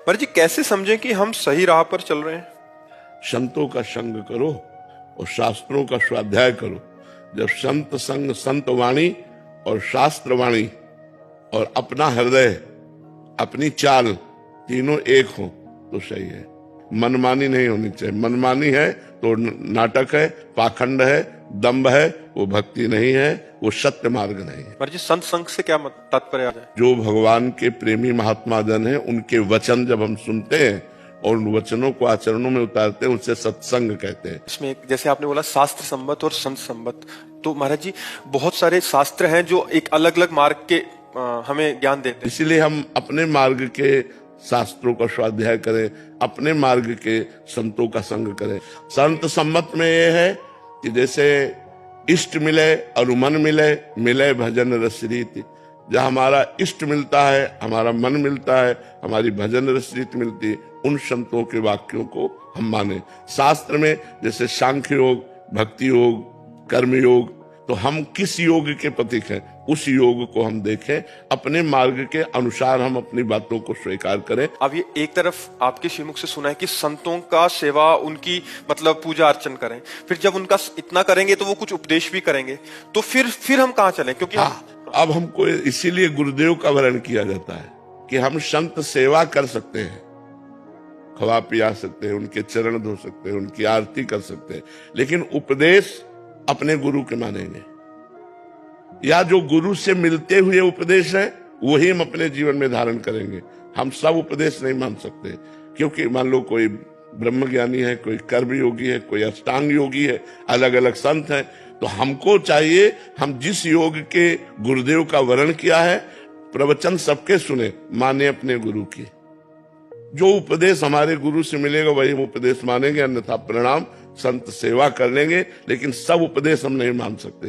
पर जी कैसे समझें कि हम सही राह पर चल रहे हैं? संतों का संग करो और शास्त्रों का स्वाध्याय करो। जब संत संग, संत वाणी और शास्त्र वाणी और अपना हृदय, अपनी चाल तीनों एक हो तो सही है। मनमानी नहीं होनी चाहिए। मनमानी है तो नाटक है, पाखंड है, दंभ है, वो भक्ति नहीं है, वो सत्य मार्ग नहीं है। पर जी संत संग से क्या तात्पर्य आ जाए? जो भगवान के प्रेमी महात्मा जन हैं, उनके वचन जब हम सुनते हैं और उन वचनों को आचरणों में उतारते हैं, उसे सत्संग कहते हैं। इसमें जैसे आपने बोला शास्त्र संबत और संत संबत, तो महाराज जी बहुत सारे शास्त्र हैं जो एक अलग अलग मार्ग के हमें ज्ञान देते हैं। इसलिए हम अपने मार्ग के शास्त्रों का स्वाध्याय करें, अपने मार्ग के संतों का संग करें। संत सम्मत में ये है कि जैसे इष्ट मिले और मन मिले, मिले भजन रस रीति। जब हमारा इष्ट मिलता है, हमारा मन मिलता है, हमारी भजन रस रीति मिलती है, उन संतों के वाक्यों को हम माने। शास्त्र में जैसे सांख्य योग, भक्ति योग, कर्म योग, तो हम किस योग के प्रतीक हैं, उस योग को हम देखें, अपने मार्ग के अनुसार हम अपनी बातों को स्वीकार करें। अब ये एक तरफ आपके श्रीमुख से सुना है कि संतों का सेवा, उनकी मतलब पूजा अर्चन करें, फिर जब उनका इतना करेंगे तो वो कुछ उपदेश भी करेंगे, तो फिर हम कहाँ चलें? क्योंकि अब हमको इसीलिए गुरुदेव का वर्ण किया जाता है कि हम संत सेवा कर सकते हैं, खवा पिया सकते हैं, उनके चरण धो सकते हैं, उनकी आरती कर सकते हैं, लेकिन उपदेश अपने गुरु के मानेंगे, या जो गुरु से मिलते हुए उपदेश है वही हम अपने जीवन में धारण करेंगे। हम सब उपदेश नहीं मान सकते, क्योंकि मान लो कोई ब्रह्म ज्ञानी है, कोई कर्म योगी है, कोई अष्टांग योगी है, अलग अलग संत हैं, तो हमको चाहिए हम जिस योग के गुरुदेव का वर्ण किया है, प्रवचन सबके सुने, माने अपने गुरु की। जो उपदेश हमारे गुरु से मिलेगा वही हम उपदेश मानेंगे, अन्यथा प्रणाम, संत सेवा कर लेंगे, लेकिन सब उपदेश हम नहीं मान सकते।